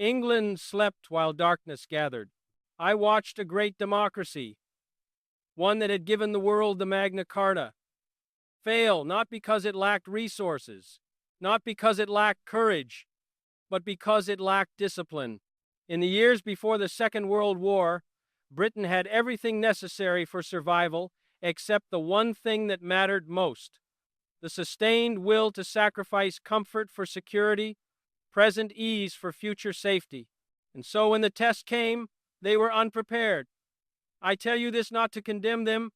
England slept while darkness gathered. I watched a great democracy, one that had given the world the Magna Carta, fail not because it lacked resources, not because it lacked courage, but because it lacked discipline. In the years before the Second World War, Britain had everything necessary for survival except the one thing that mattered most: the sustained will to sacrifice comfort for security, present ease for future safety. And so when the test came, they were unprepared. I tell you this not to condemn them,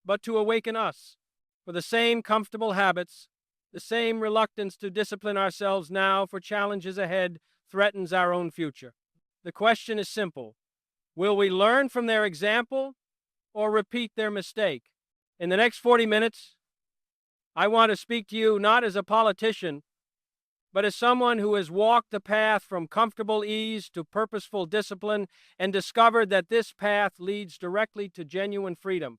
but to awaken us. For the same comfortable habits, the same reluctance to discipline ourselves now for challenges ahead threatens our own future. The question is simple. Will we learn from their example or repeat their mistake? In the next 40 minutes, I want to speak to you not as a politician, but as someone who has walked the path from comfortable ease to purposeful discipline and discovered that this path leads directly to genuine freedom.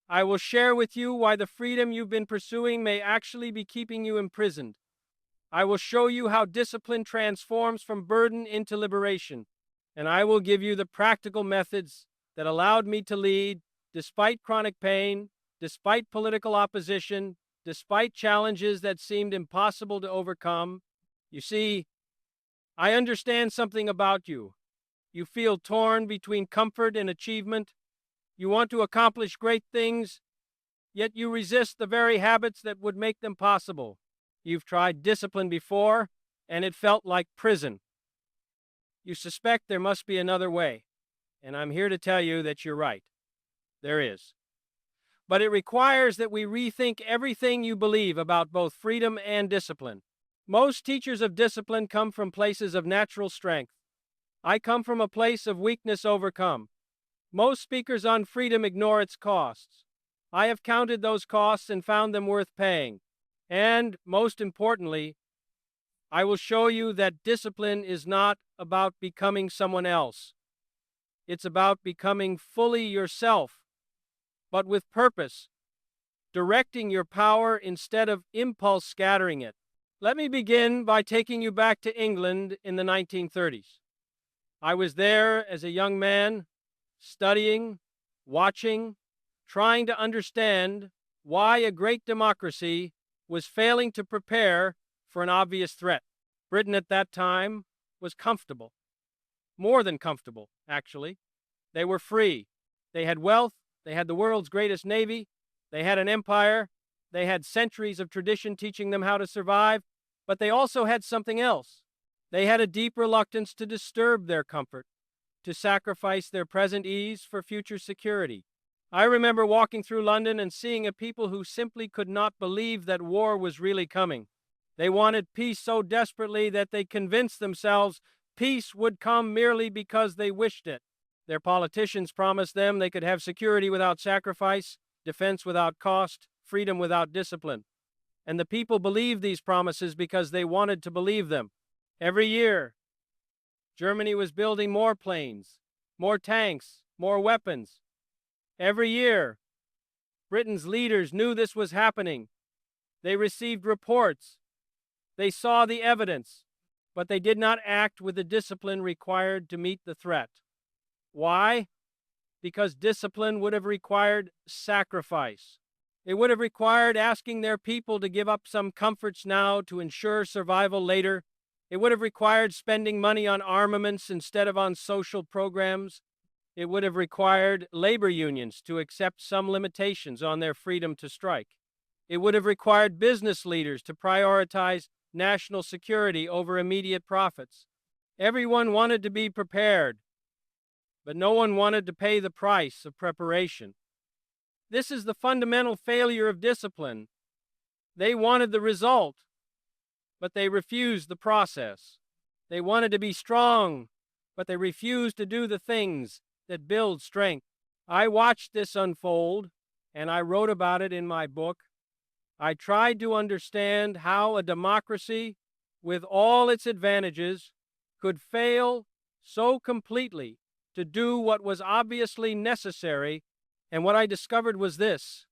I will share with you why the freedom you've been pursuing may actually be keeping you imprisoned. I will show you how discipline transforms from burden into liberation. And I will give you the practical methods that allowed me to lead despite chronic pain, despite political opposition, despite challenges that seemed impossible to overcome. You see, I understand something about you. You feel torn between comfort and achievement. You want to accomplish great things, yet you resist the very habits that would make them possible. You've tried discipline before, and it felt like prison. You suspect there must be another way, and I'm here to tell you that you're right. There is. But it requires that we rethink everything you believe about both freedom and discipline. Most teachers of discipline come from places of natural strength. I come from a place of weakness overcome. Most speakers on freedom ignore its costs. I have counted those costs and found them worth paying. And, most importantly, I will show you that discipline is not about becoming someone else. It's about becoming fully yourself, but with purpose, directing your power instead of impulse scattering it. Let me begin by taking you back to England in the 1930s. I was there as a young man, studying, watching, trying to understand why a great democracy was failing to prepare for an obvious threat. Britain at that time was comfortable. More than comfortable, actually. They were free. They had wealth. They had the world's greatest navy. They had an empire. They had centuries of tradition teaching them how to survive. But they also had something else. They had a deep reluctance to disturb their comfort, to sacrifice their present ease for future security. I remember walking through London and seeing a people who simply could not believe that war was really coming. They wanted peace so desperately that they convinced themselves peace would come merely because they wished it. Their politicians promised them they could have security without sacrifice, defense without cost, freedom without discipline. And the people believed these promises because they wanted to believe them. Every year, Germany was building more planes, more tanks, more weapons. Every year, Britain's leaders knew this was happening. They received reports. They saw the evidence, but they did not act with the discipline required to meet the threat. Why? Because discipline would have required sacrifice. It would have required asking their people to give up some comforts now to ensure survival later. It would have required spending money on armaments instead of on social programs. It would have required labor unions to accept some limitations on their freedom to strike. It would have required business leaders to prioritize national security over immediate profits. Everyone wanted to be prepared, but no one wanted to pay the price of preparation. This is the fundamental failure of discipline. They wanted the result, but they refused the process. They wanted to be strong, but they refused to do the things that build strength. I watched this unfold, and I wrote about it in my book. I tried to understand how a democracy, with all its advantages, could fail so completely to do what was obviously necessary. And what I discovered was this: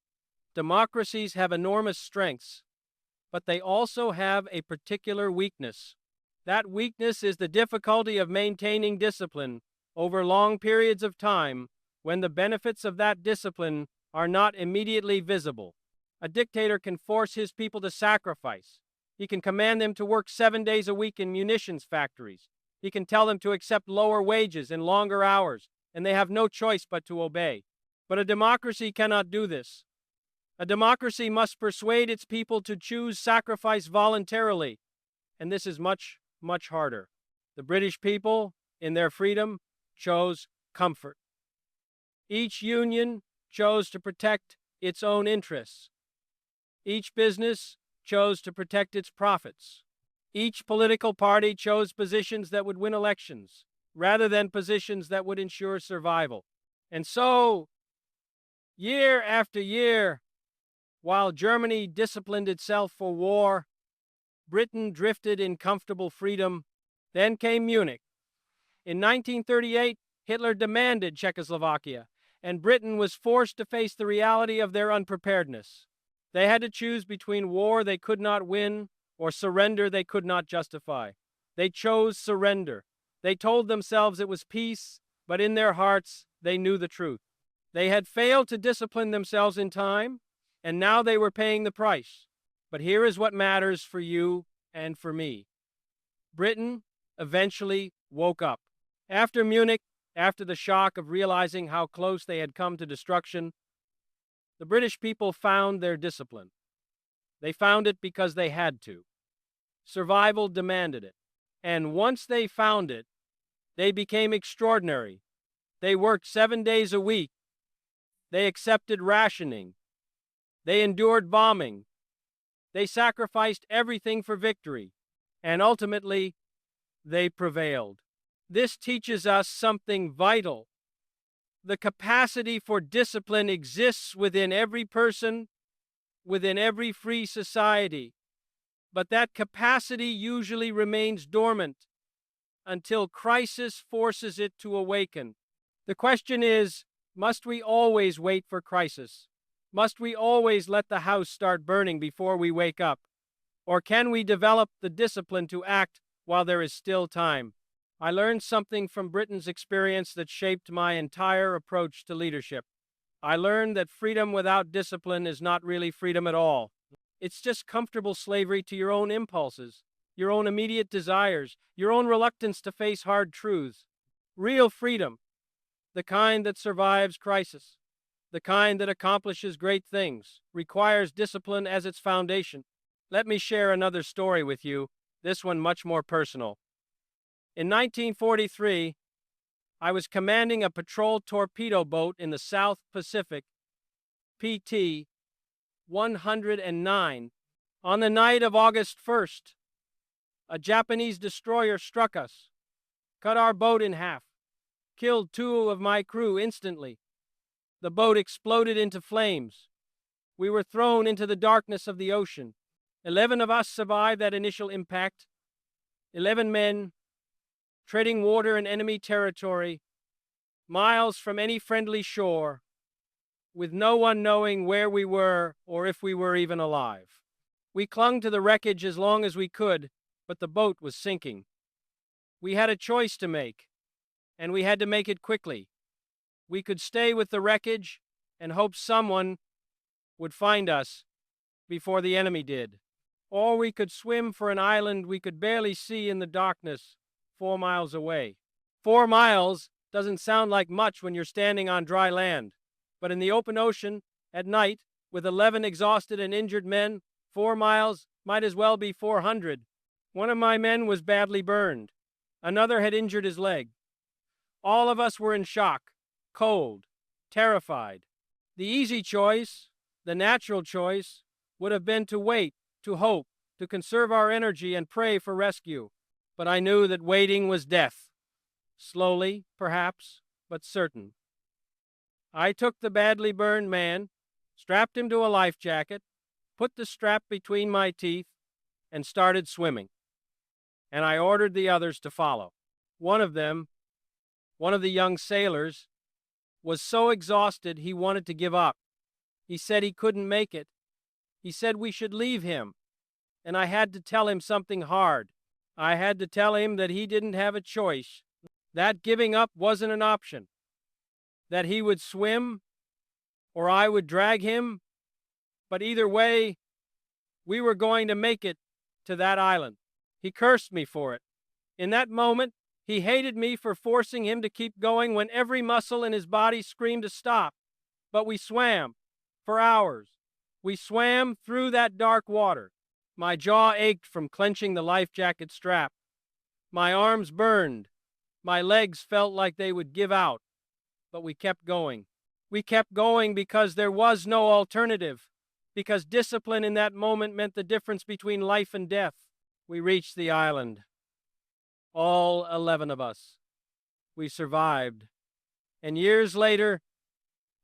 democracies have enormous strengths, but they also have a particular weakness. That weakness is the difficulty of maintaining discipline over long periods of time when the benefits of that discipline are not immediately visible. A dictator can force his people to sacrifice. He can command them to work 7 days a week in munitions factories. He can tell them to accept lower wages and longer hours, and they have no choice but to obey. But a democracy cannot do this. A democracy must persuade its people to choose sacrifice voluntarily, and this is much, much harder. The British people, in their freedom, chose comfort. Each union chose to protect its own interests. Each business chose to protect its profits. Each political party chose positions that would win elections, rather than positions that would ensure survival. And so, year after year, while Germany disciplined itself for war, Britain drifted in comfortable freedom. Then came Munich. In 1938, Hitler demanded Czechoslovakia, and Britain was forced to face the reality of their unpreparedness. They had to choose between war they could not win or surrender they could not justify. They chose surrender. They told themselves it was peace, but in their hearts they knew the truth. They had failed to discipline themselves in time, and now they were paying the price. But here is what matters for you and for me. Britain eventually woke up. After Munich, after the shock of realizing how close they had come to destruction, the British people found their discipline. They found it because they had to. Survival demanded it. And once they found it, they became extraordinary. They worked 7 days a week. They accepted rationing. They endured bombing. They sacrificed everything for victory. And ultimately, they prevailed. This teaches us something vital. The capacity for discipline exists within every person, within every free society. But that capacity usually remains dormant until crisis forces it to awaken. The question is, must we always wait for crisis? Must we always let the house start burning before we wake up? Or can we develop the discipline to act while there is still time? I learned something from Britain's experience that shaped my entire approach to leadership. I learned that freedom without discipline is not really freedom at all. It's just comfortable slavery to your own impulses, your own immediate desires, your own reluctance to face hard truths. Real freedom, the kind that survives crisis, the kind that accomplishes great things, requires discipline as its foundation. Let me share another story with you, this one much more personal. In 1943, I was commanding a patrol torpedo boat in the South Pacific, PT 109. On the night of August 1st, a Japanese destroyer struck us, cut our boat in half, killed 2 of my crew instantly. The boat exploded into flames. We were thrown into the darkness of the ocean. 11 of us survived that initial impact. 11 men, treading water in enemy territory, miles from any friendly shore, with no one knowing where we were or if we were even alive. We clung to the wreckage as long as we could, but the boat was sinking. We had a choice to make, and we had to make it quickly. We could stay with the wreckage and hope someone would find us before the enemy did. Or we could swim for an island we could barely see in the darkness 4 miles away. 4 miles doesn't sound like much when you're standing on dry land, but in the open ocean, at night, with 11 exhausted and injured men, 4 miles might as well be 400. One of my men was badly burned. Another had injured his leg. All of us were in shock, cold, terrified. The easy choice, the natural choice, would have been to wait, to hope, to conserve our energy and pray for rescue. But I knew that waiting was death. Slowly, perhaps, but certain. I took the badly burned man, strapped him to a life jacket, put the strap between my teeth, and started swimming. And I ordered the others to follow. One of them, one of the young sailors, was so exhausted he wanted to give up. He said he couldn't make it. He said we should leave him. And I had to tell him something hard. I had to tell him that he didn't have a choice, that giving up wasn't an option, that he would swim or I would drag him, but either way, we were going to make it to that island. He cursed me for it. In that moment, he hated me for forcing him to keep going when every muscle in his body screamed to stop. But we swam for hours. We swam through that dark water. My jaw ached from clenching the life jacket strap. My arms burned. My legs felt like they would give out. But we kept going. We kept going because there was no alternative. Because discipline in that moment meant the difference between life and death. We reached the island. All 11 of us. We survived. And years later,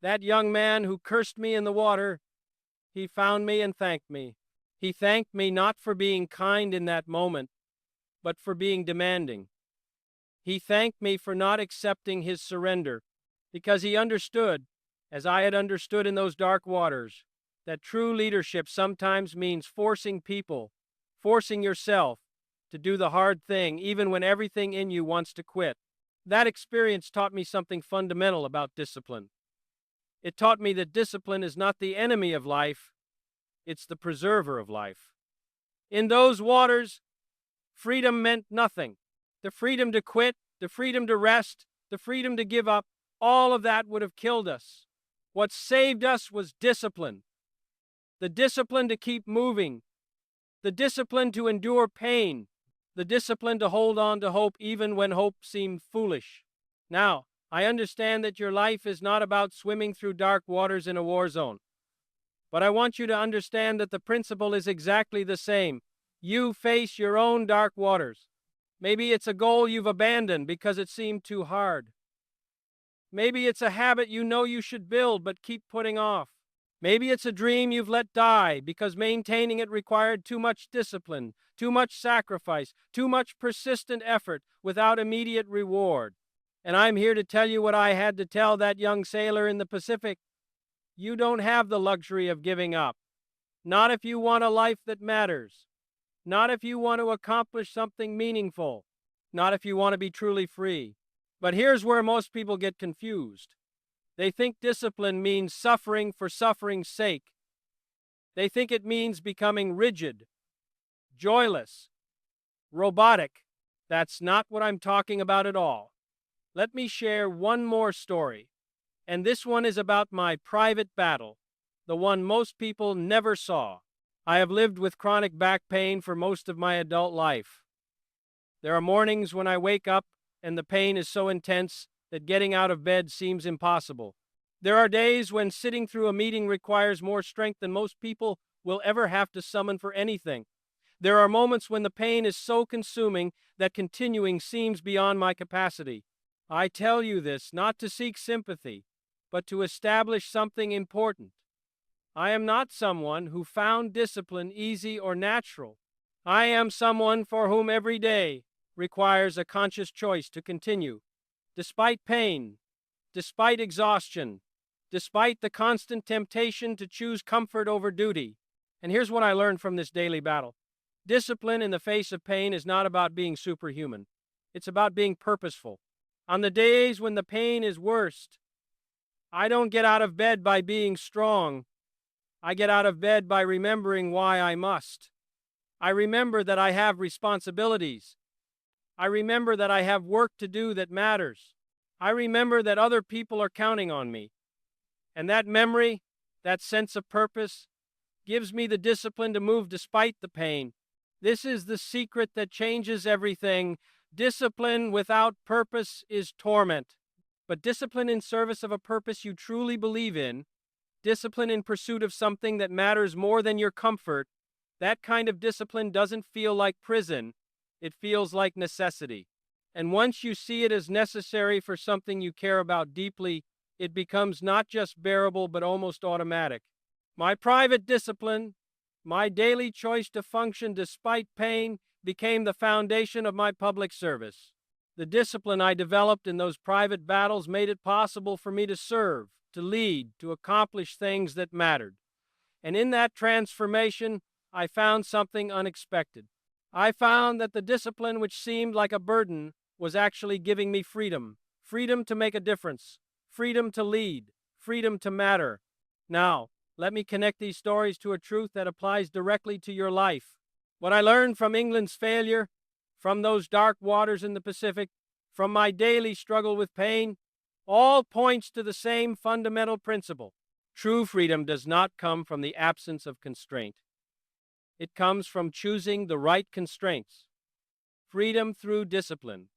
that young man who cursed me in the water, he found me and thanked me. He thanked me not for being kind in that moment, but for being demanding. He thanked me for not accepting his surrender, because he understood, as I had understood in those dark waters, that true leadership sometimes means forcing people, forcing yourself, to do the hard thing even when everything in you wants to quit. That experience taught me something fundamental about discipline. It taught me that discipline is not the enemy of life, it's the preserver of life. In those waters, freedom meant nothing. The freedom to quit, the freedom to rest, the freedom to give up, all of that would have killed us. What saved us was discipline. The discipline to keep moving, the discipline to endure pain, the discipline to hold on to hope even when hope seemed foolish. Now, I understand that your life is not about swimming through dark waters in a war zone. But I want you to understand that the principle is exactly the same. You face your own dark waters. Maybe it's a goal you've abandoned because it seemed too hard. Maybe it's a habit you know you should build but keep putting off. Maybe it's a dream you've let die because maintaining it required too much discipline, too much sacrifice, too much persistent effort without immediate reward. And I'm here to tell you what I had to tell that young sailor in the Pacific. You don't have the luxury of giving up. Not if you want a life that matters. Not if you want to accomplish something meaningful. Not if you want to be truly free. But here's where most people get confused. They think discipline means suffering for suffering's sake. They think it means becoming rigid, joyless, robotic. That's not what I'm talking about at all. Let me share one more story. And this one is about my private battle, the one most people never saw. I have lived with chronic back pain for most of my adult life. There are mornings when I wake up and the pain is so intense that getting out of bed seems impossible. There are days when sitting through a meeting requires more strength than most people will ever have to summon for anything. There are moments when the pain is so consuming that continuing seems beyond my capacity. I tell you this not to seek sympathy, but to establish something important. I am not someone who found discipline easy or natural. I am someone for whom every day requires a conscious choice to continue. Despite pain, despite exhaustion, despite the constant temptation to choose comfort over duty. And here's what I learned from this daily battle. Discipline in the face of pain is not about being superhuman. It's about being purposeful. On the days when the pain is worst, I don't get out of bed by being strong. I get out of bed by remembering why I must. I remember that I have responsibilities. I remember that I have work to do that matters. I remember that other people are counting on me. And that memory, that sense of purpose, gives me the discipline to move despite the pain. This is the secret that changes everything. Discipline without purpose is torment. But discipline in service of a purpose you truly believe in, discipline in pursuit of something that matters more than your comfort, that kind of discipline doesn't feel like prison. It feels like necessity. And once you see it as necessary for something you care about deeply, it becomes not just bearable but almost automatic. My private discipline, my daily choice to function despite pain, became the foundation of my public service. The discipline I developed in those private battles made it possible for me to serve, to lead, to accomplish things that mattered. And in that transformation, I found something unexpected. I found that the discipline which seemed like a burden was actually giving me freedom. Freedom to make a difference. Freedom to lead. Freedom to matter. Now, let me connect these stories to a truth that applies directly to your life. What I learned from England's failure, from those dark waters in the Pacific, from my daily struggle with pain, all points to the same fundamental principle. True freedom does not come from the absence of constraint. It comes from choosing the right constraints. Freedom through discipline.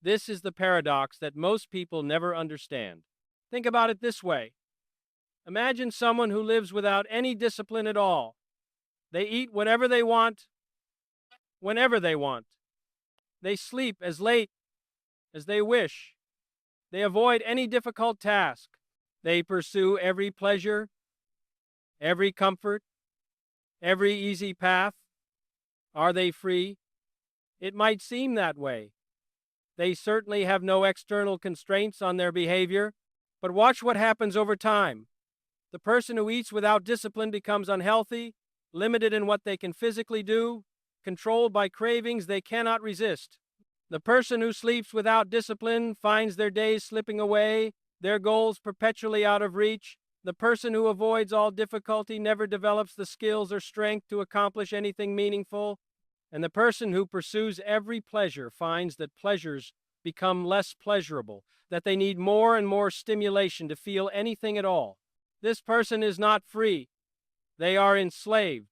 This is the paradox that most people never understand. Think about it this way. Imagine someone who lives without any discipline at all. They eat whatever they want, whenever they want. They sleep as late as they wish. They avoid any difficult task. They pursue every pleasure, every comfort, every easy path. Are they free? It might seem that way. They certainly have no external constraints on their behavior, but watch what happens over time. The person who eats without discipline becomes unhealthy, limited in what they can physically do, controlled by cravings they cannot resist. The person who sleeps without discipline finds their days slipping away, their goals perpetually out of reach. The person who avoids all difficulty never develops the skills or strength to accomplish anything meaningful. And the person who pursues every pleasure finds that pleasures become less pleasurable, that they need more and more stimulation to feel anything at all. This person is not free. They are enslaved,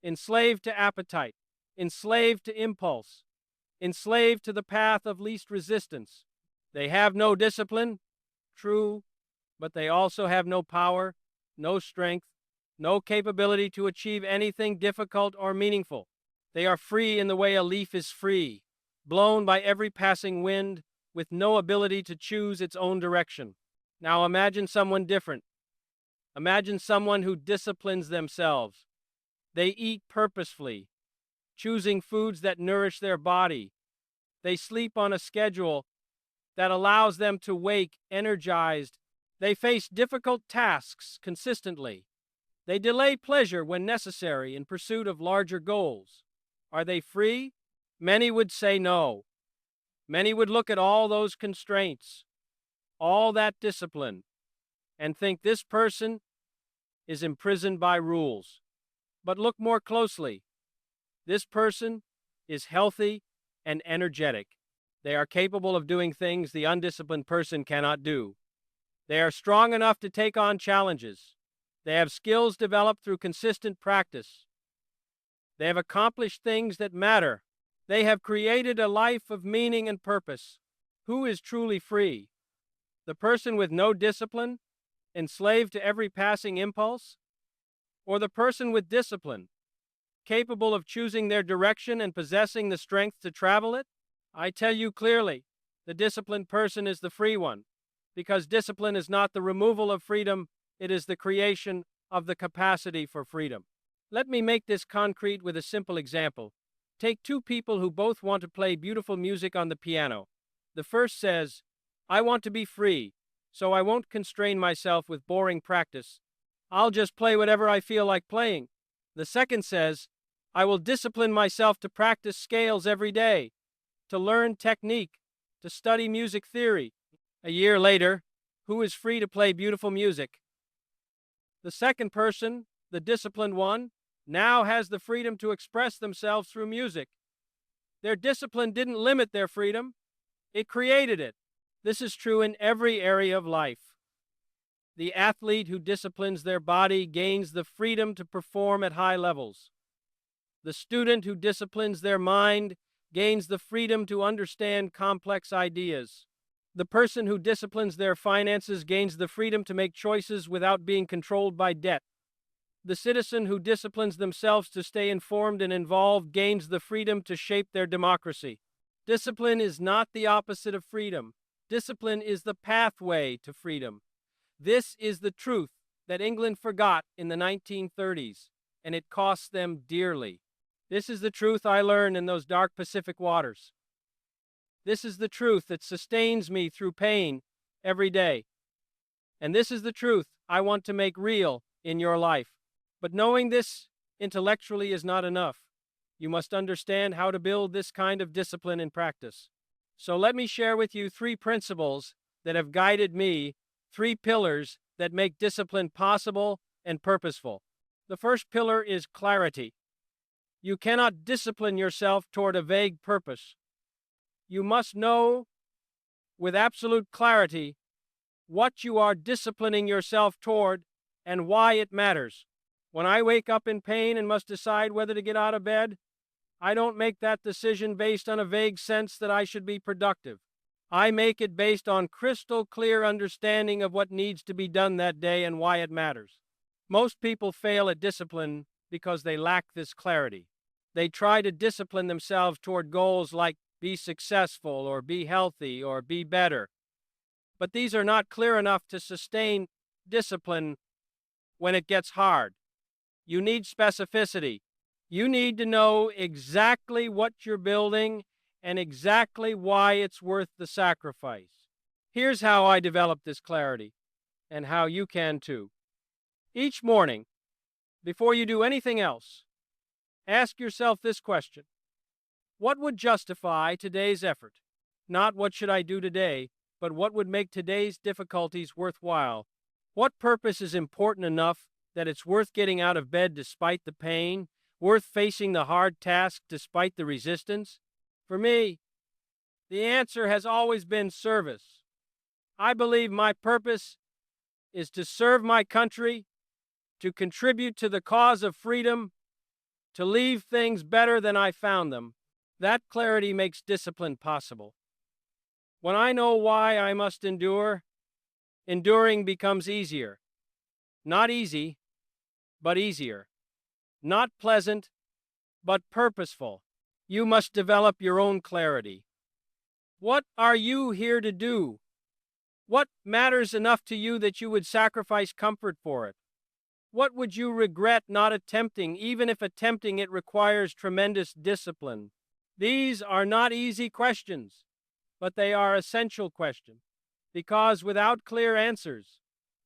enslaved to appetite, enslaved to impulse, enslaved to the path of least resistance. They have no discipline, true, but they also have no power, no strength, no capability to achieve anything difficult or meaningful. They are free in the way a leaf is free, blown by every passing wind, with no ability to choose its own direction. Now imagine someone different. Imagine someone who disciplines themselves. They eat purposefully, choosing foods that nourish their body. They sleep on a schedule that allows them to wake energized. They face difficult tasks consistently. They delay pleasure when necessary in pursuit of larger goals. Are they free? Many would say no. Many would look at all those constraints, all that discipline, and think this person is imprisoned by rules. But look more closely. This person is healthy and energetic. They are capable of doing things the undisciplined person cannot do. They are strong enough to take on challenges. They have skills developed through consistent practice. They have accomplished things that matter. They have created a life of meaning and purpose. Who is truly free? The person with no discipline, enslaved to every passing impulse? Or the person with discipline, capable of choosing their direction and possessing the strength to travel it? I tell you clearly, the disciplined person is the free one, because discipline is not the removal of freedom, it is the creation of the capacity for freedom. Let me make this concrete with a simple example. Take two people who both want to play beautiful music on the piano. The first says, I want to be free, so I won't constrain myself with boring practice. I'll just play whatever I feel like playing. The second says, I will discipline myself to practice scales every day, to learn technique, to study music theory. A year later, who is free to play beautiful music? The second person, the disciplined one, now has the freedom to express themselves through music. Their discipline didn't limit their freedom, it created it. This is true in every area of life. The athlete who disciplines their body gains the freedom to perform at high levels. The student who disciplines their mind gains the freedom to understand complex ideas. The person who disciplines their finances gains the freedom to make choices without being controlled by debt. The citizen who disciplines themselves to stay informed and involved gains the freedom to shape their democracy. Discipline is not the opposite of freedom. Discipline is the pathway to freedom. This is the truth that England forgot in the 1930s, and it cost them dearly. This is the truth I learned in those dark Pacific waters. This is the truth that sustains me through pain every day. And this is the truth I want to make real in your life. But knowing this intellectually is not enough. You must understand how to build this kind of discipline in practice. So let me share with you three principles that have guided me, three pillars that make discipline possible and purposeful. The first pillar is clarity. You cannot discipline yourself toward a vague purpose. You must know with absolute clarity what you are disciplining yourself toward and why it matters. When I wake up in pain and must decide whether to get out of bed, I don't make that decision based on a vague sense that I should be productive. I make it based on crystal clear understanding of what needs to be done that day and why it matters. Most people fail at discipline because they lack this clarity. They try to discipline themselves toward goals like be successful or be healthy or be better. But these are not clear enough to sustain discipline when it gets hard. You need specificity. You need to know exactly what you're building and exactly why it's worth the sacrifice. Here's how I develop this clarity, and how you can too. Each morning, before you do anything else, ask yourself this question: what would justify today's effort? Not what should I do today, but what would make today's difficulties worthwhile? What purpose is important enough that it's worth getting out of bed despite the pain, worth facing the hard task despite the resistance? For me, the answer has always been service. I believe my purpose is to serve my country, to contribute to the cause of freedom, to leave things better than I found them. That clarity makes discipline possible. When I know why I must endure, enduring becomes easier. Not easy, but easier. Not pleasant, but purposeful. You must develop your own clarity. What are you here to do? What matters enough to you that you would sacrifice comfort for it? What would you regret not attempting, even if attempting it requires tremendous discipline? These are not easy questions, but they are essential questions, because without clear answers,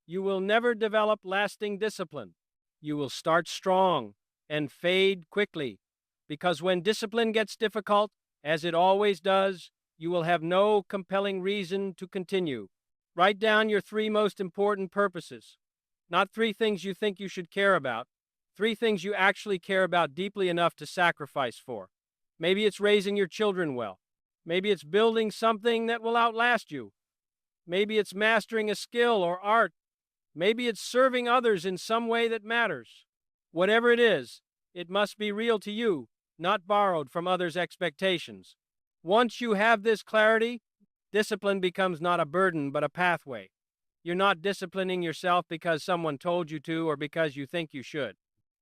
you will never develop lasting discipline. You will start strong and fade quickly, because when discipline gets difficult, as it always does, you will have no compelling reason to continue. Write down your three most important purposes. Not three things you think you should care about, three things you actually care about deeply enough to sacrifice for. Maybe it's raising your children well. Maybe it's building something that will outlast you. Maybe it's mastering a skill or art. Maybe it's serving others in some way that matters. Whatever it is, it must be real to you, not borrowed from others' expectations. Once you have this clarity, discipline becomes not a burden but a pathway. You're not disciplining yourself because someone told you to or because you think you should.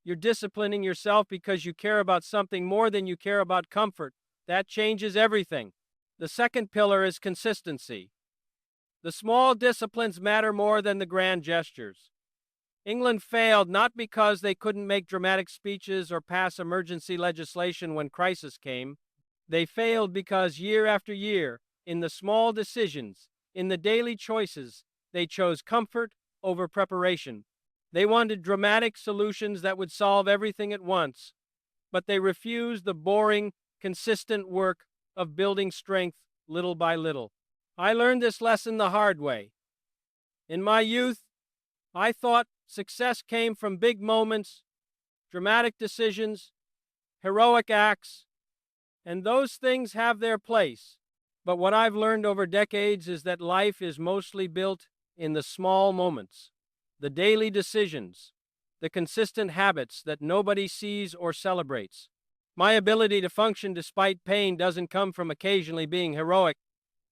You're disciplining yourself because you care about something more than you care about comfort. That changes everything. The second pillar is consistency. The small disciplines matter more than the grand gestures. England failed not because they couldn't make dramatic speeches or pass emergency legislation when crisis came. They failed because year after year, in the small decisions, in the daily choices, they chose comfort over preparation. They wanted dramatic solutions that would solve everything at once, but they refused the boring, consistent work of building strength little by little. I learned this lesson the hard way. In my youth, I thought success came from big moments, dramatic decisions, heroic acts, and those things have their place. But what I've learned over decades is that life is mostly built in the small moments, the daily decisions, the consistent habits that nobody sees or celebrates. My ability to function despite pain doesn't come from occasionally being heroic.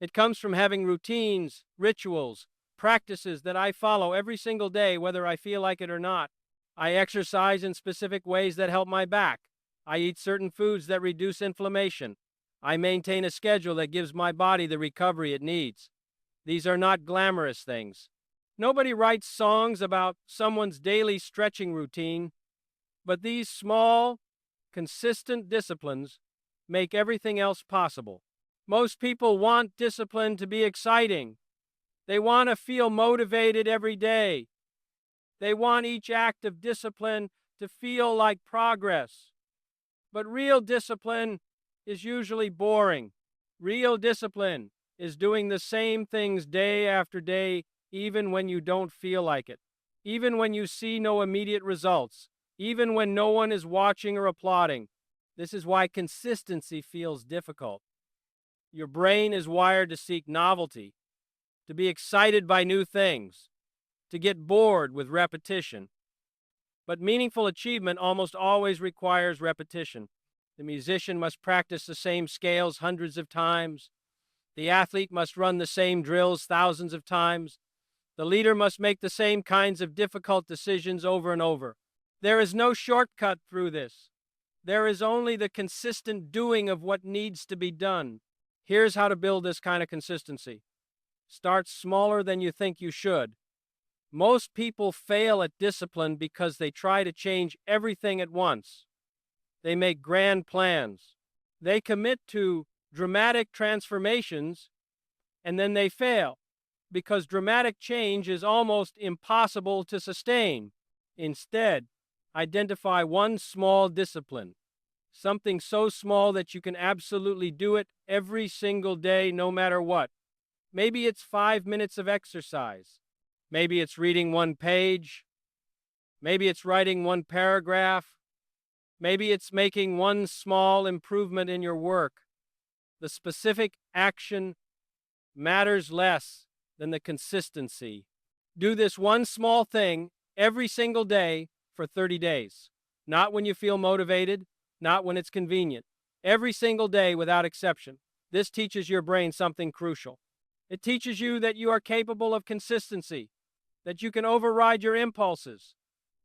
It comes from having routines, rituals, practices that I follow every single day, whether I feel like it or not. I exercise in specific ways that help my back. I eat certain foods that reduce inflammation. I maintain a schedule that gives my body the recovery it needs. These are not glamorous things. Nobody writes songs about someone's daily stretching routine, but these small, consistent disciplines make everything else possible. Most people want discipline to be exciting. They want to feel motivated every day. They want each act of discipline to feel like progress. But real discipline is usually boring. Real discipline is doing the same things day after day, even when you don't feel like it, even when you see no immediate results, even when no one is watching or applauding. This is why consistency feels difficult. Your brain is wired to seek novelty, to be excited by new things, to get bored with repetition. But meaningful achievement almost always requires repetition. The musician must practice the same scales hundreds of times. The athlete must run the same drills thousands of times. The leader must make the same kinds of difficult decisions over and over. There is no shortcut through this. There is only the consistent doing of what needs to be done. Here's how to build this kind of consistency. Start smaller than you think you should. Most people fail at discipline because they try to change everything at once. They make grand plans. They commit to dramatic transformations, and then they fail because dramatic change is almost impossible to sustain. Instead, identify one small discipline, something so small that you can absolutely do it every single day, no matter what. Maybe it's 5 minutes of exercise. Maybe it's reading one page. Maybe it's writing one paragraph. Maybe it's making one small improvement in your work. The specific action matters less than the consistency. Do this one small thing every single day for 30 days. Not when you feel motivated, not when it's convenient. Every single day without exception. This teaches your brain something crucial. It teaches you that you are capable of consistency, that you can override your impulses,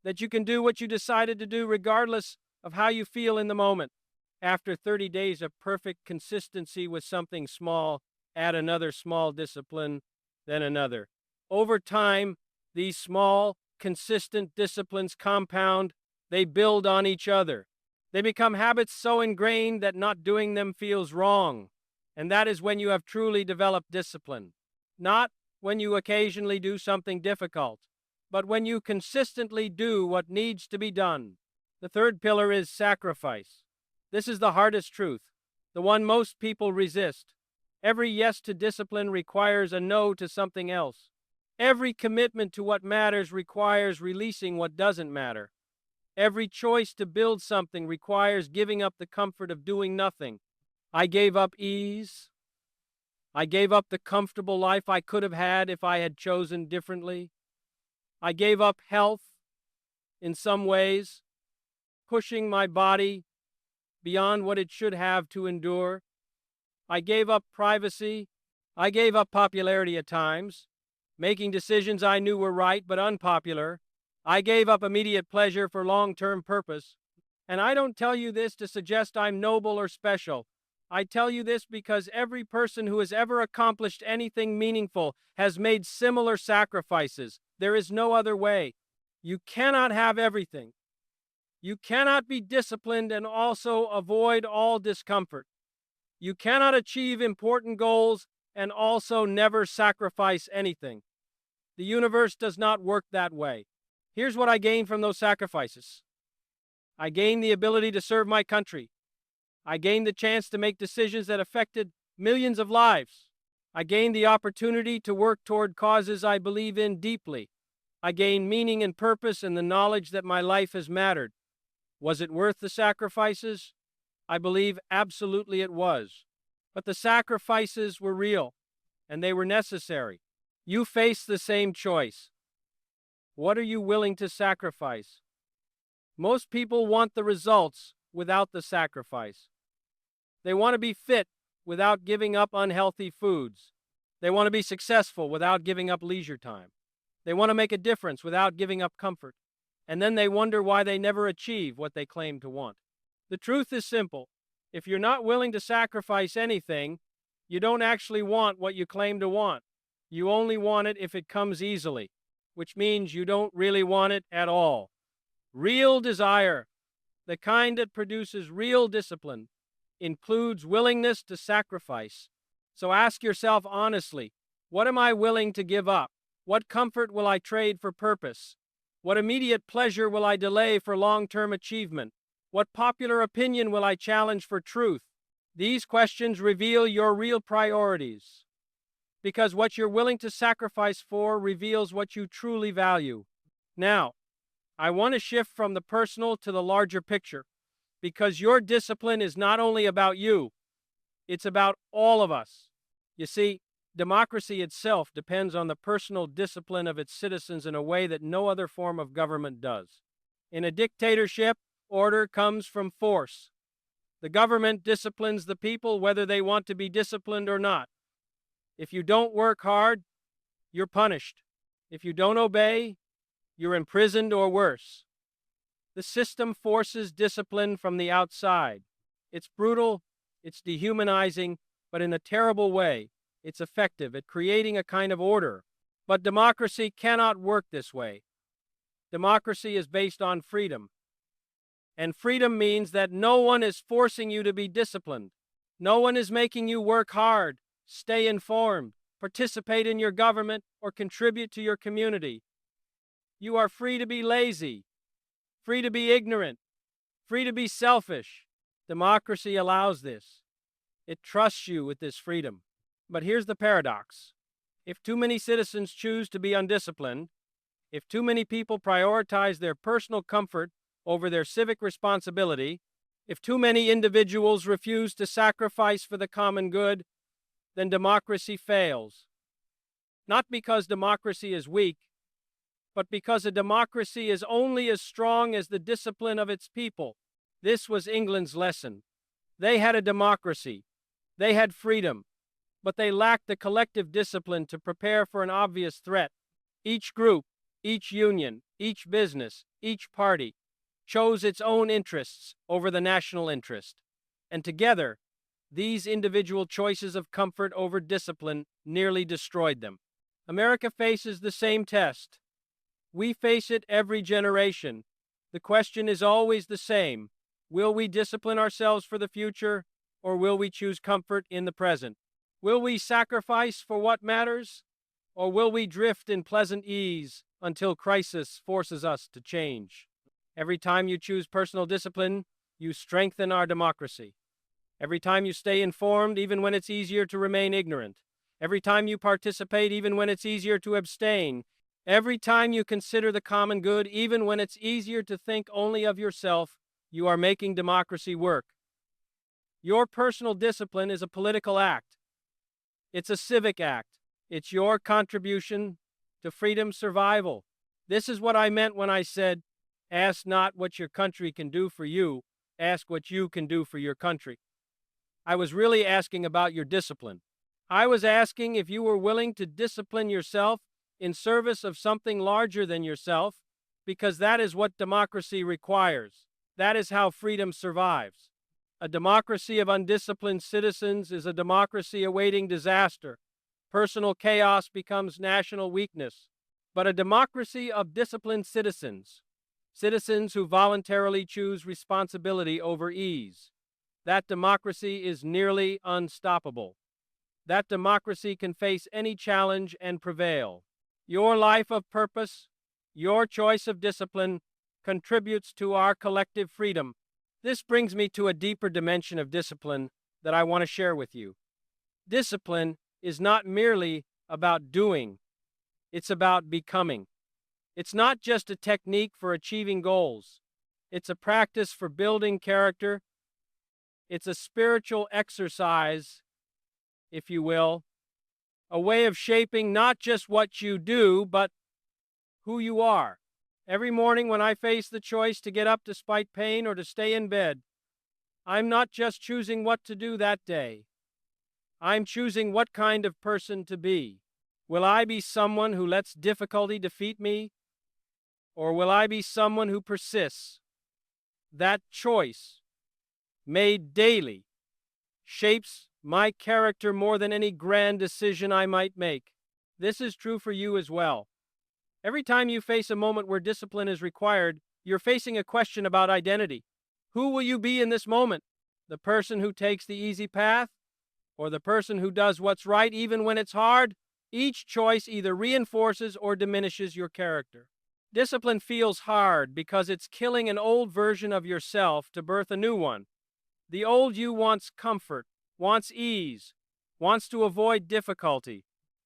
that you can do what you decided to do regardless of how you feel in the moment. After 30 days of perfect consistency with something small, add another small discipline, then another. Over time, these small, consistent disciplines compound. They build on each other. They become habits so ingrained that not doing them feels wrong. And that is when you have truly developed discipline. Not when you occasionally do something difficult, but when you consistently do what needs to be done. The third pillar is sacrifice. This is the hardest truth, the one most people resist. Every yes to discipline requires a no to something else. Every commitment to what matters requires releasing what doesn't matter. Every choice to build something requires giving up the comfort of doing nothing. I gave up ease. I gave up the comfortable life I could have had if I had chosen differently. I gave up health in some ways, pushing my body beyond what it should have to endure. I gave up privacy. I gave up popularity at times, making decisions I knew were right but unpopular. I gave up immediate pleasure for long-term purpose. And I don't tell you this to suggest I'm noble or special. I tell you this because every person who has ever accomplished anything meaningful has made similar sacrifices. There is no other way. You cannot have everything. You cannot be disciplined and also avoid all discomfort. You cannot achieve important goals and also never sacrifice anything. The universe does not work that way. Here's what I gained from those sacrifices. I gained the ability to serve my country. I gained the chance to make decisions that affected millions of lives. I gained the opportunity to work toward causes I believe in deeply. I gained meaning and purpose and the knowledge that my life has mattered. Was it worth the sacrifices? I believe absolutely it was. But the sacrifices were real, and they were necessary. You face the same choice. What are you willing to sacrifice? Most people want the results without the sacrifice. They want to be fit without giving up unhealthy foods. They want to be successful without giving up leisure time. They want to make a difference without giving up comfort. And then they wonder why they never achieve what they claim to want. The truth is simple. If you're not willing to sacrifice anything, you don't actually want what you claim to want. You only want it if it comes easily, which means you don't really want it at all. Real desire, the kind that produces real discipline, includes willingness to sacrifice. So ask yourself honestly, what am I willing to give up? What comfort will I trade for purpose? What immediate pleasure will I delay for long-term achievement? What popular opinion will I challenge for truth? These questions reveal your real priorities, because what you're willing to sacrifice for reveals what you truly value. Now, I want to shift from the personal to the larger picture, because your discipline is not only about you, it's about all of us. You see, democracy itself depends on the personal discipline of its citizens in a way that no other form of government does. In a dictatorship, order comes from force. The government disciplines the people whether they want to be disciplined or not. If you don't work hard, you're punished. If you don't obey, you're imprisoned or worse. The system forces discipline from the outside. It's brutal, it's dehumanizing, but in a terrible way, it's effective at creating a kind of order. But democracy cannot work this way. Democracy is based on freedom. And freedom means that no one is forcing you to be disciplined. No one is making you work hard, stay informed, participate in your government, or contribute to your community. You are free to be lazy, free to be ignorant, free to be selfish. Democracy allows this. It trusts you with this freedom. But here's the paradox. If too many citizens choose to be undisciplined, if too many people prioritize their personal comfort over their civic responsibility, if too many individuals refuse to sacrifice for the common good, then democracy fails. Not because democracy is weak, but because a democracy is only as strong as the discipline of its people. This was England's lesson. They had a democracy. They had freedom, but they lacked the collective discipline to prepare for an obvious threat. Each group, each union, each business, each party chose its own interests over the national interest. And together, these individual choices of comfort over discipline nearly destroyed them. America faces the same test. We face it every generation. The question is always the same. Will we discipline ourselves for the future, or will we choose comfort in the present? Will we sacrifice for what matters, or will we drift in pleasant ease until crisis forces us to change? Every time you choose personal discipline, you strengthen our democracy. Every time you stay informed, even when it's easier to remain ignorant. Every time you participate, even when it's easier to abstain. Every time you consider the common good, even when it's easier to think only of yourself, you are making democracy work. Your personal discipline is a political act. It's a civic act. It's your contribution to freedom's survival. This is what I meant when I said, ask not what your country can do for you, ask what you can do for your country. I was really asking about your discipline. I was asking if you were willing to discipline yourself in service of something larger than yourself, because that is what democracy requires. That is how freedom survives. A democracy of undisciplined citizens is a democracy awaiting disaster. Personal chaos becomes national weakness. But a democracy of disciplined citizens, citizens who voluntarily choose responsibility over ease, that democracy is nearly unstoppable. That democracy can face any challenge and prevail. Your life of purpose, your choice of discipline, contributes to our collective freedom. This brings me to a deeper dimension of discipline that I want to share with you. Discipline is not merely about doing, it's about becoming. It's not just a technique for achieving goals. It's a practice for building character. It's a spiritual exercise, if you will, a way of shaping not just what you do, but who you are. Every morning when I face the choice to get up despite pain or to stay in bed, I'm not just choosing what to do that day. I'm choosing what kind of person to be. Will I be someone who lets difficulty defeat me, or will I be someone who persists? That choice, made daily, shapes my character more than any grand decision I might make. This is true for you as well. Every time you face a moment where discipline is required, you're facing a question about identity. Who will you be in this moment? The person who takes the easy path, or the person who does what's right even when it's hard? Each choice either reinforces or diminishes your character. Discipline feels hard because it's killing an old version of yourself to birth a new one. The old you wants comfort, wants ease, wants to avoid difficulty.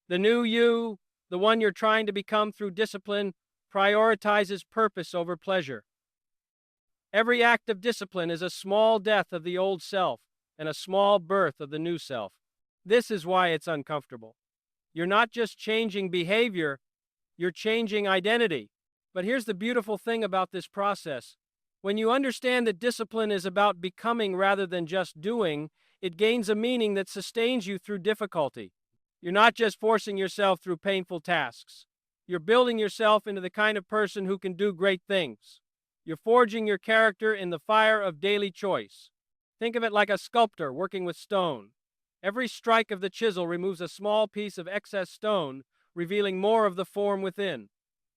The new you, the one you're trying to become through discipline, prioritizes purpose over pleasure. Every act of discipline is a small death of the old self and a small birth of the new self. This is why it's uncomfortable. You're not just changing behavior, you're changing identity. But here's the beautiful thing about this process. When you understand that discipline is about becoming rather than just doing, it gains a meaning that sustains you through difficulty. You're not just forcing yourself through painful tasks. You're building yourself into the kind of person who can do great things. You're forging your character in the fire of daily choice. Think of it like a sculptor working with stone. Every strike of the chisel removes a small piece of excess stone, revealing more of the form within.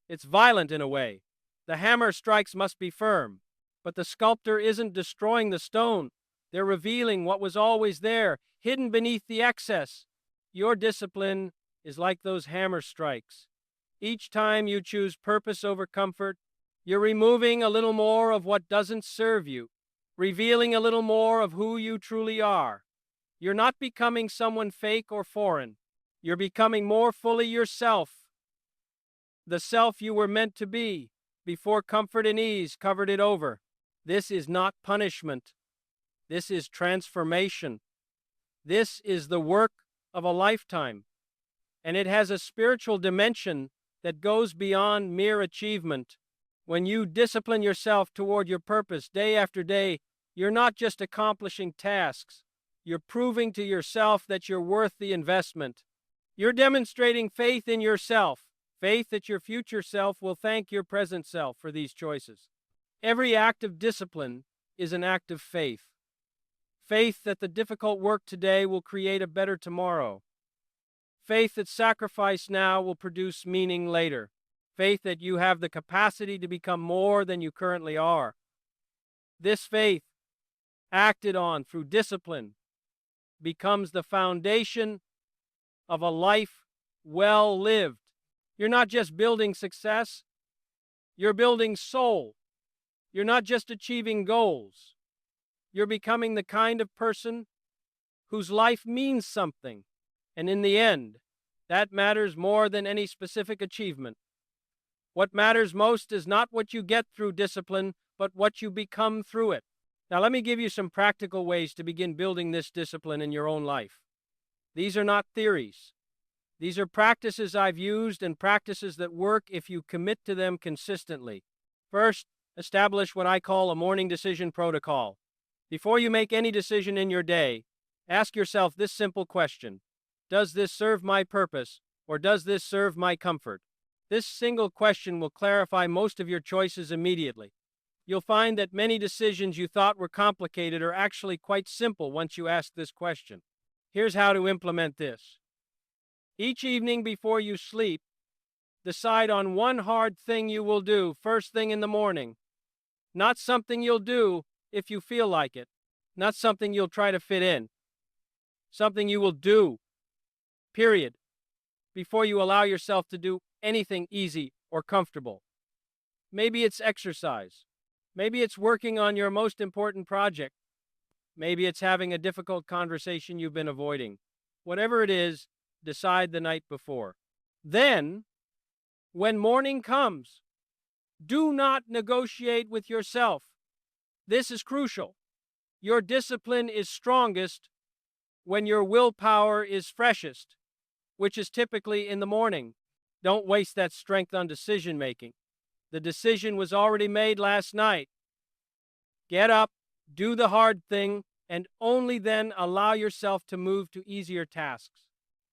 It's violent in a way. The hammer strikes must be firm. But the sculptor isn't destroying the stone. They're revealing what was always there, hidden beneath the excess. Your discipline is like those hammer strikes. Each time you choose purpose over comfort, you're removing a little more of what doesn't serve you, revealing a little more of who you truly are. You're not becoming someone fake or foreign. You're becoming more fully yourself, the self you were meant to be before comfort and ease covered it over. This is not punishment. This is transformation. This is the work of a lifetime. And it has a spiritual dimension that goes beyond mere achievement. When you discipline yourself toward your purpose day after day, you're not just accomplishing tasks. You're proving to yourself that you're worth the investment. You're demonstrating faith in yourself, faith that your future self will thank your present self for these choices. Every act of discipline is an act of faith. Faith that the difficult work today will create a better tomorrow. Faith that sacrifice now will produce meaning later. Faith that you have the capacity to become more than you currently are. This faith, acted on through discipline, becomes the foundation of a life well lived. You're not just building success, you're building soul. You're not just achieving goals. You're becoming the kind of person whose life means something. And in the end, that matters more than any specific achievement. What matters most is not what you get through discipline, but what you become through it. Now, let me give you some practical ways to begin building this discipline in your own life. These are not theories. These are practices I've used and practices that work if you commit to them consistently. First, establish what I call a morning decision protocol. Before you make any decision in your day, ask yourself this simple question: does this serve my purpose, or does this serve my comfort? This single question will clarify most of your choices immediately. You'll find that many decisions you thought were complicated are actually quite simple once you ask this question. Here's how to implement this. Each evening before you sleep, decide on one hard thing you will do first thing in the morning. Not something you'll do if you feel like it. Not something you'll try to fit in. Something you will do, period, before you allow yourself to do anything easy or comfortable. Maybe it's exercise. Maybe it's working on your most important project. Maybe it's having a difficult conversation you've been avoiding. Whatever it is, decide the night before. Then, when morning comes, do not negotiate with yourself. This is crucial. Your discipline is strongest when your willpower is freshest, which is typically in the morning. Don't waste that strength on decision making. The decision was already made last night. Get up, do the hard thing, and only then allow yourself to move to easier tasks.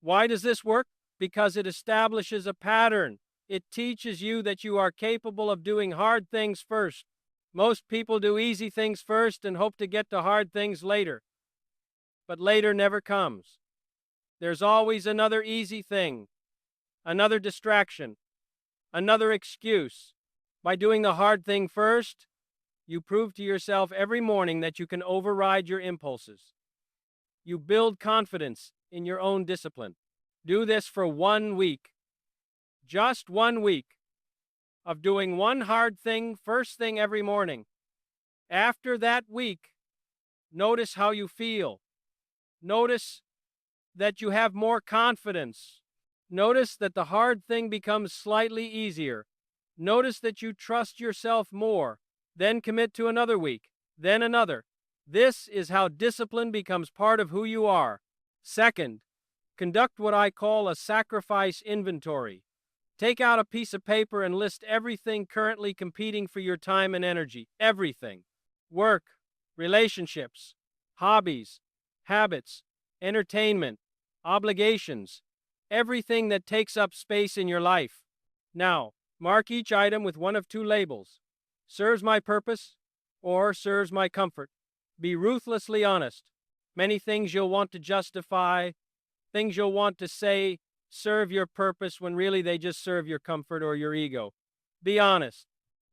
Why does this work? Because it establishes a pattern. It teaches you that you are capable of doing hard things first. Most people do easy things first and hope to get to hard things later. But later never comes. There's always another easy thing, another distraction, another excuse. By doing the hard thing first, you prove to yourself every morning that you can override your impulses. You build confidence in your own discipline. Do this for 1 week. Just 1 week. of doing one hard thing first thing every morning. After that week, notice how you feel. Notice that you have more confidence. Notice that the hard thing becomes slightly easier. Notice that you trust yourself more. Then commit to another week, then another. This is how discipline becomes part of who you are. Second, conduct what I call a sacrifice inventory. Take out a piece of paper and list everything currently competing for your time and energy. Everything. Work, relationships, hobbies, habits, entertainment, obligations, everything that takes up space in your life. Now, mark each item with one of two labels: serves my purpose or serves my comfort. Be ruthlessly honest. Many things you'll want to justify, things you'll want to say serve your purpose when really they just serve your comfort or your ego. Be honest.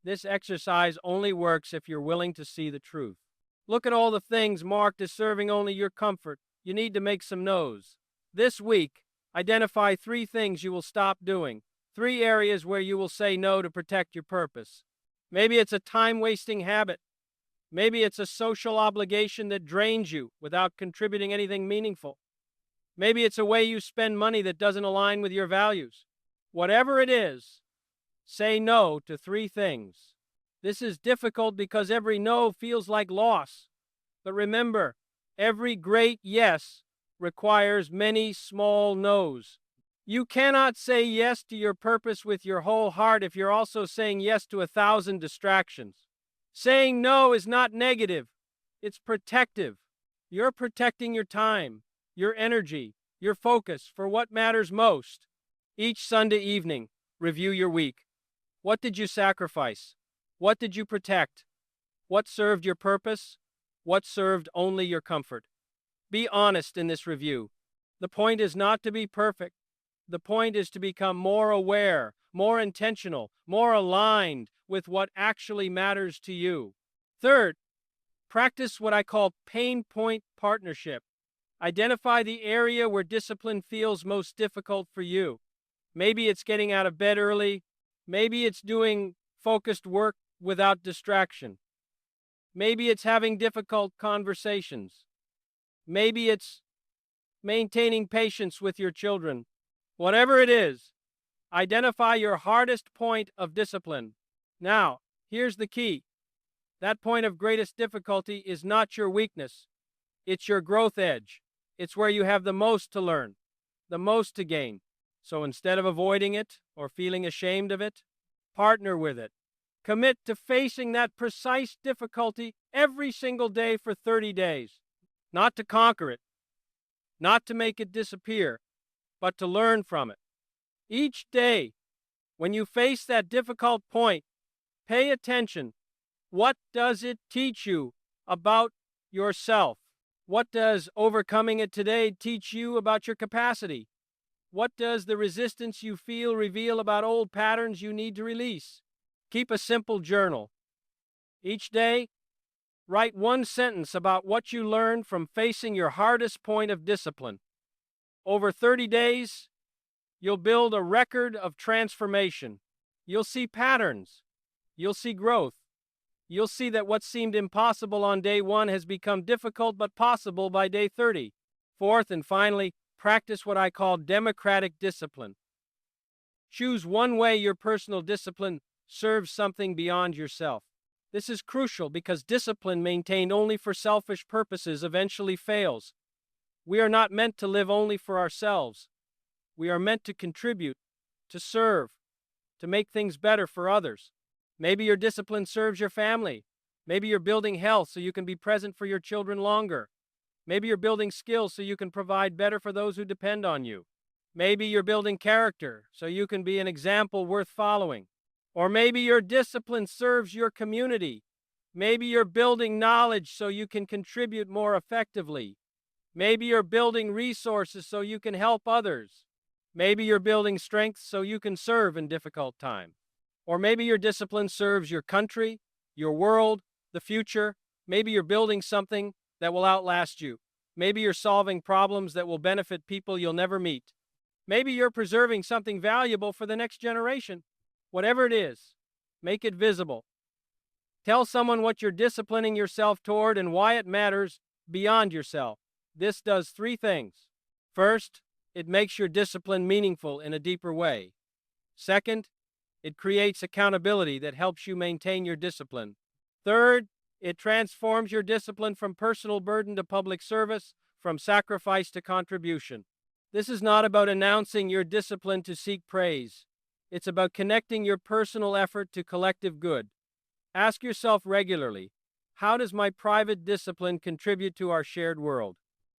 This exercise only works if you're willing to see the truth. Look at all the things marked as serving only your comfort. You need to make some no's. This week, identify 3 things you will stop doing. 3 areas where you will say no to protect your purpose. Maybe it's a time-wasting habit. Maybe it's a social obligation that drains you without contributing anything meaningful. Maybe it's a way you spend money that doesn't align with your values. Whatever it is, say no to 3 things. This is difficult because every no feels like loss. But remember, every great yes requires many small no's. You cannot say yes to your purpose with your whole heart if you're also saying yes to 1,000 distractions. Saying no is not negative, it's protective. You're protecting your time, your energy, your focus for what matters most. Each Sunday evening, review your week. What did you sacrifice? What did you protect? What served your purpose? What served only your comfort? Be honest in this review. The point is not to be perfect. The point is to become more aware, more intentional, more aligned with what actually matters to you. Third, practice what I call pain point partnership. Identify the area where discipline feels most difficult for you. Maybe it's getting out of bed early. Maybe it's doing focused work without distraction. Maybe it's having difficult conversations. Maybe it's maintaining patience with your children. Whatever it is, identify your hardest point of discipline. Now, here's the key. That point of greatest difficulty is not your weakness. It's your growth edge. It's where you have the most to learn, the most to gain. So instead of avoiding it or feeling ashamed of it, partner with it. Commit to facing that precise difficulty every single day for 30 days. Not to conquer it, not to make it disappear, but to learn from it. Each day, when you face that difficult point, pay attention. What does it teach you about yourself? What does overcoming it today teach you about your capacity? What does the resistance you feel reveal about old patterns you need to release? Keep a simple journal. Each day, write 1 sentence about what you learned from facing your hardest point of discipline. Over 30 days, you'll build a record of transformation. You'll see patterns. You'll see growth. You'll see that what seemed impossible on day 1 has become difficult but possible by day 30. Fourth and finally, practice what I call democratic discipline. Choose one way your personal discipline serves something beyond yourself. This is crucial because discipline maintained only for selfish purposes eventually fails. We are not meant to live only for ourselves. We are meant to contribute, to serve, to make things better for others. Maybe your discipline serves your family. Maybe you're building health so you can be present for your children longer. Maybe you're building skills so you can provide better for those who depend on you. Maybe you're building character so you can be an example worth following. Or maybe your discipline serves your community. Maybe you're building knowledge so you can contribute more effectively. Maybe you're building resources so you can help others. Maybe you're building strength so you can serve in difficult times. Or maybe your discipline serves your country, your world, the future. Maybe you're building something that will outlast you. Maybe you're solving problems that will benefit people you'll never meet. Maybe you're preserving something valuable for the next generation. Whatever it is, Make it visible. Tell someone what you're disciplining yourself toward and why it matters beyond yourself. This does three things. First, it makes your discipline meaningful in a deeper way. Second, it creates accountability that helps you maintain your discipline. Third, it transforms your discipline from personal burden to public service, from sacrifice to contribution. This is not about announcing your discipline to seek praise. It's about connecting your personal effort to collective good. Ask yourself regularly, how does my private discipline contribute to our shared world?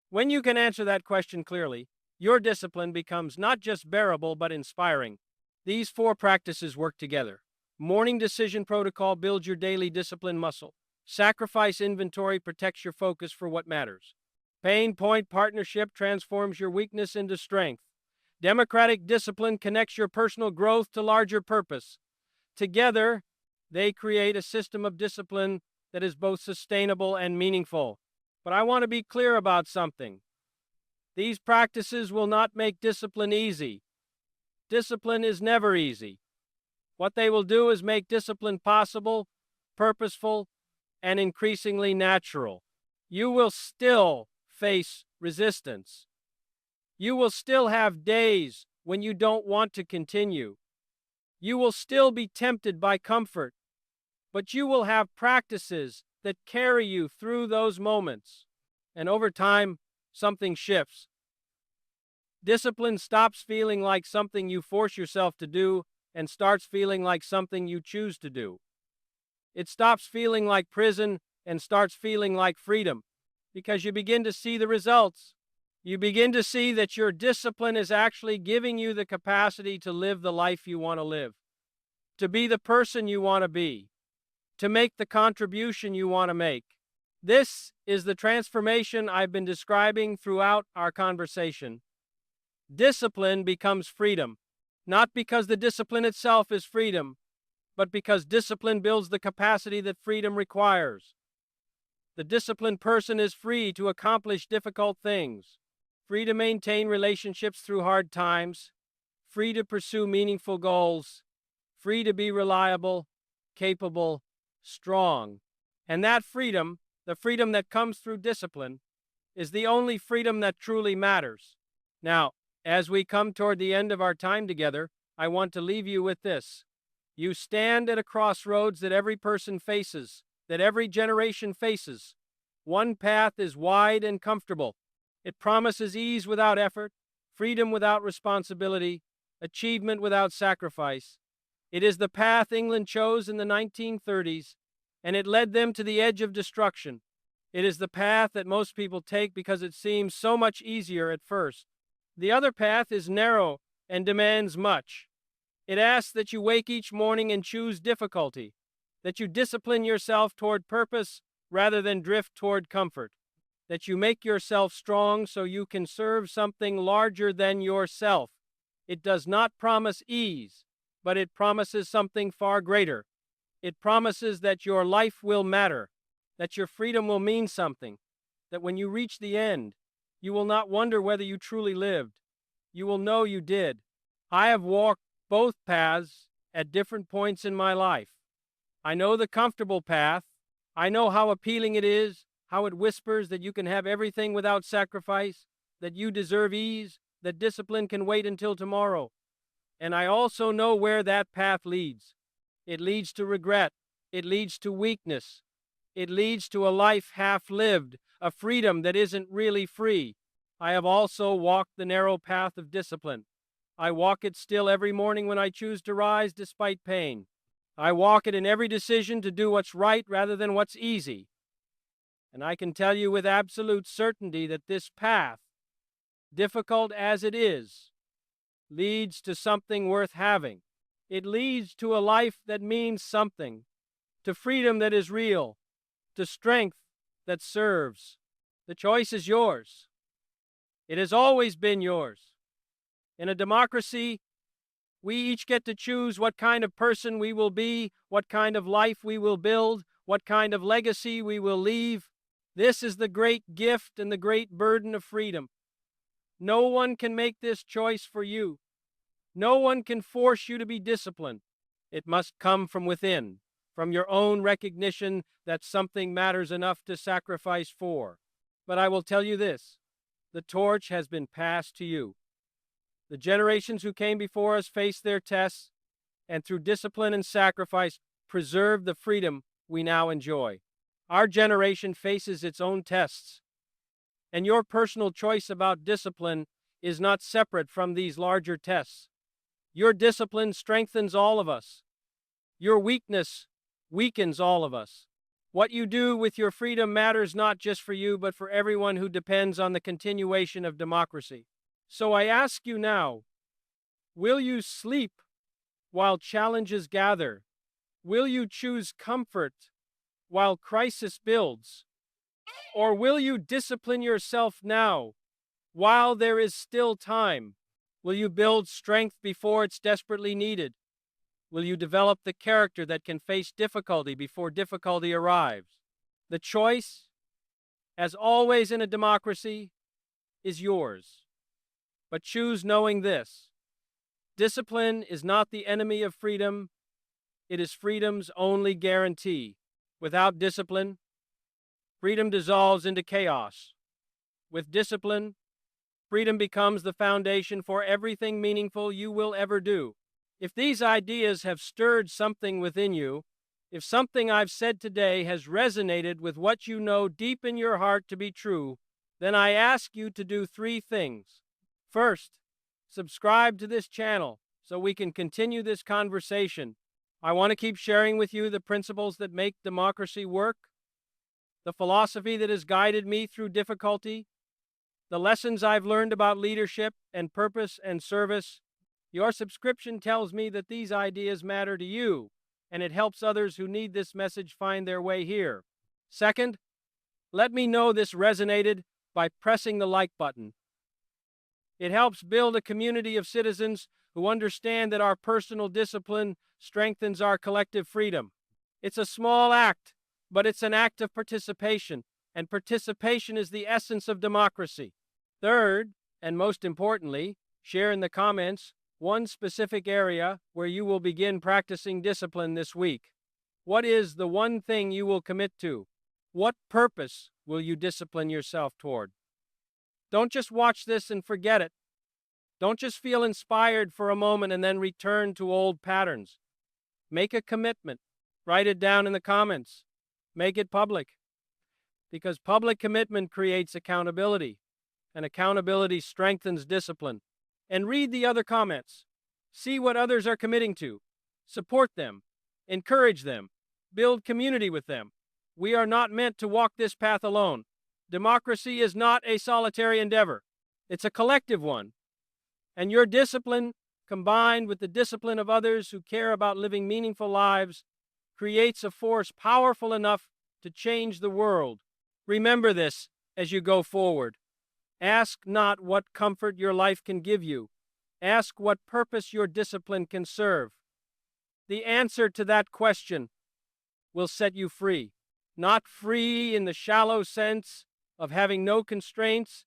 When you can answer that question clearly, your discipline becomes not just bearable but inspiring. These four practices work together. Morning decision protocol builds your daily discipline muscle. Sacrifice inventory protects your focus for what matters. Pain point partnership transforms your weakness into strength. Democratic discipline connects your personal growth to larger purpose. Together, they create a system of discipline that is both sustainable and meaningful. But I want to be clear about something. These practices will not make discipline easy. Discipline is never easy. What they will do is make discipline possible, purposeful, and increasingly natural. You will still face resistance. You will still have days when you don't want to continue. You will still be tempted by comfort, but you will have practices that carry you through those moments. And over time, something shifts. Discipline stops feeling like something you force yourself to do and starts feeling like something you choose to do. It stops feeling like prison and starts feeling like freedom, because you begin to see the results. You begin to see that your discipline is actually giving you the capacity to live the life you want to live, to be the person you want to be, to make the contribution you want to make. This is the transformation I've been describing throughout our conversation. Discipline becomes freedom, not because the discipline itself is freedom, but because discipline builds the capacity that freedom requires. The disciplined person is free to accomplish difficult things, free to maintain relationships through hard times, free to pursue meaningful goals, free to be reliable, capable, strong. And that freedom, the freedom that comes through discipline, is the only freedom that truly matters. Now, as we come toward the end of our time together, I want to leave you with this. You stand at a crossroads that every person faces, that every generation faces. One path is wide and comfortable. It promises ease without effort, freedom without responsibility, achievement without sacrifice. It is the path England chose in the 1930s, and it led them to the edge of destruction. It is the path that most people take because it seems so much easier at first. The other path is narrow and demands much. It asks that you wake each morning and choose difficulty, that you discipline yourself toward purpose rather than drift toward comfort, that you make yourself strong so you can serve something larger than yourself. It does not promise ease, but it promises something far greater. It promises that your life will matter, that your freedom will mean something, that when you reach the end, you will not wonder whether you truly lived. You will know you did. I have walked both paths at different points in my life. I know the comfortable path. I know how appealing it is, how it whispers that you can have everything without sacrifice, that you deserve ease, that discipline can wait until tomorrow. And I also know where that path leads. It leads to regret. It leads to weakness. It leads to a life half lived, a freedom that isn't really free. I have also walked the narrow path of discipline. I walk it still every morning when I choose to rise despite pain. I walk it in every decision to do what's right rather than what's easy. And I can tell you with absolute certainty that this path, difficult as it is, leads to something worth having. It leads to a life that means something, to freedom that is real, to strength that serves. The choice is yours. It has always been yours. In a democracy, we each get to choose what kind of person we will be, what kind of life we will build, what kind of legacy we will leave. This is the great gift and the great burden of freedom. No one can make this choice for you. No one can force you to be disciplined. It must come from within, from your own recognition that something matters enough to sacrifice for. But I will tell you this, the torch has been passed to you. The generations who came before us faced their tests, and through discipline and sacrifice, preserved the freedom we now enjoy. Our generation faces its own tests, and your personal choice about discipline is not separate from these larger tests. Your discipline strengthens all of us. Your weakness weakens all of us. What you do with your freedom matters not just for you, but for everyone who depends on the continuation of democracy. So I ask you now, will you sleep while challenges gather? Will you choose comfort while crisis builds? Or will you discipline yourself now while there is still time? Will you build strength before it's desperately needed? Will you develop the character that can face difficulty before difficulty arrives? The choice, as always in a democracy, is yours. But choose knowing this: discipline is not the enemy of freedom, it is freedom's only guarantee. Without discipline, freedom dissolves into chaos. With discipline, freedom becomes the foundation for everything meaningful you will ever do. If these ideas have stirred something within you, if something I've said today has resonated with what you know deep in your heart to be true, then I ask you to do 3 things. First, subscribe to this channel so we can continue this conversation. I want to keep sharing with you the principles that make democracy work, the philosophy that has guided me through difficulty, the lessons I've learned about leadership and purpose and service. Your subscription tells me that these ideas matter to you, and it helps others who need this message find their way here. Second, let me know this resonated by pressing the like button. It helps build a community of citizens who understand that our personal discipline strengthens our collective freedom. It's a small act, but it's an act of participation, and participation is the essence of democracy. Third, and most importantly, share in the comments one specific area where you will begin practicing discipline this week. What is the one thing you will commit to? What purpose will you discipline yourself toward? Don't just watch this and forget it. Don't just feel inspired for a moment and then return to old patterns. Make a commitment. Write it down in the comments. Make it public. Because public commitment creates accountability, and accountability strengthens discipline. And read the other comments. See what others are committing to. Support them. Encourage them. Build community with them. We are not meant to walk this path alone. Democracy is not a solitary endeavor. It's a collective one. And your discipline, combined with the discipline of others who care about living meaningful lives, creates a force powerful enough to change the world. Remember this as you go forward. Ask not what comfort your life can give you. Ask what purpose your discipline can serve. The answer to that question will set you free. Not free in the shallow sense of having no constraints,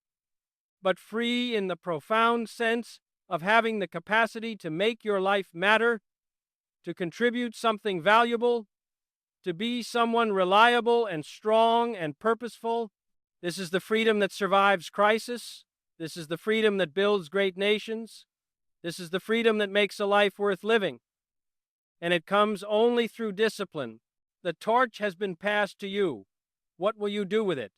but free in the profound sense of having the capacity to make your life matter, to contribute something valuable, to be someone reliable and strong and purposeful. This is the freedom that survives crisis. This is the freedom that builds great nations. This is the freedom that makes a life worth living. And it comes only through discipline. The torch has been passed to you. What will you do with it?